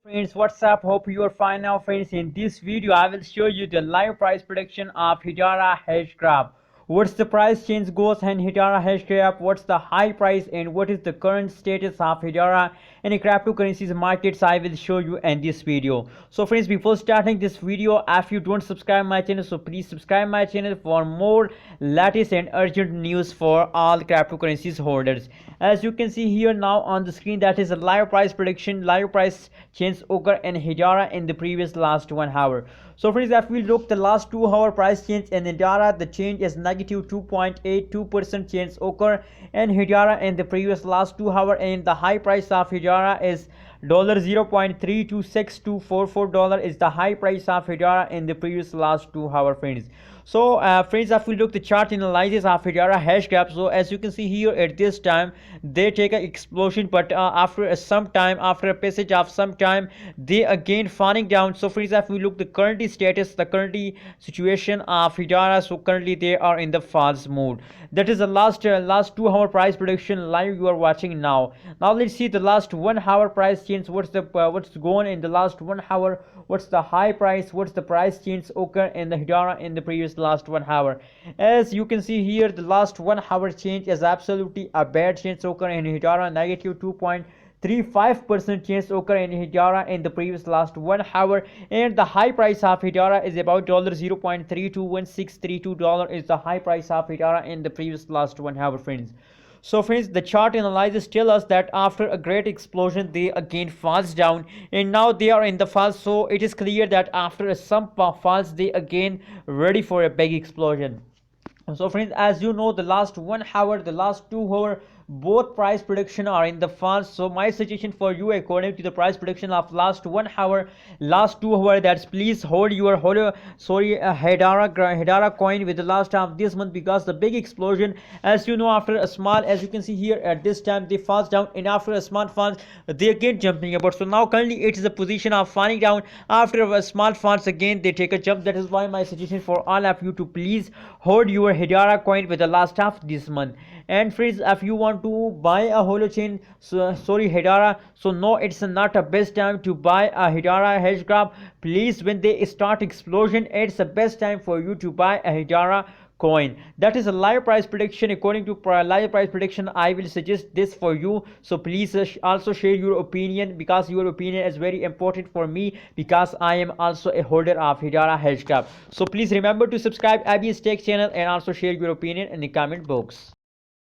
Friends, what's up? Hope you are fine now. Friends, in this video I will show you the live price prediction of Hedera hashgraph. What's the price change goes in Hedera hashgraph, what's the high price, and what is the current status of Hedera and cryptocurrencies markets I will show you in this video. So friends, before starting this video, if you don't subscribe my channel, so please subscribe my channel for more latest and urgent news for all cryptocurrencies holders. As you can see here now on the screen, that is a live price prediction, live price change occur in Hedera in the previous last 1 hour. So friends, if we look the last 2 hour price change in Hedera, the change is negative 2.82% change occur in Hedera in the previous last 2 hour, and the high price of Hedera is $0.326244 is the high price of Hedera in the previous last 2 hour, friends. So friends, if we look the chart analysis of Hedera hashgraph, so as you can see here at this time they take an explosion, but after some time, after a passage of some time, they again falling down. So friends, if we look the current status, the current situation of Hedera, so currently they are in the false mode. That is the last 2 hour price prediction live you are watching now. Now let's see the last 1 hour price change. What's going in the last 1 hour, what's the high price, what's the price change occur in the Hedera in the previous last 1 hour. As you can see here, the last 1 hour change is absolutely a bad change occur in Hedera, negative 2.35% change occur in Hedera in the previous last 1 hour, and the high price of Hedera is about $0.321632 is the high price of Hedera in the previous last 1 hour, friends. So friends, the chart analysis tell us that after a great explosion they again falls down, and now they are in the falls. So it is clear that after some falls they again ready for a big explosion. So friends, as you know, the last 1 hour, the last 2 hour, both price prediction are in the falls. So my suggestion for you, according to the price prediction of last 1 hour, last 2 hour, that's please hold your Hedera coin with the last half this month, because the big explosion, as you know, after a small, as you can see here at this time, they falls down, and after a small falls they again jumping about. So now currently it is a position of falling down. After a small falls again they take a jump. That is why my suggestion for all of you to please hold your Hedera coin with the last half this month. And friends, if you want to buy a holochain, Hedera, so no, it's not a best time to buy a Hedera hashgraph. Please, when they start explosion, it's the best time for you to buy a Hedera coin. That is a live price prediction. According to live price prediction, I will suggest this for you. So please also share your opinion, because your opinion is very important for me, because I am also a holder of Hedera hashgraph. So please remember to subscribe ABS Tech channel and also share your opinion in the comment box.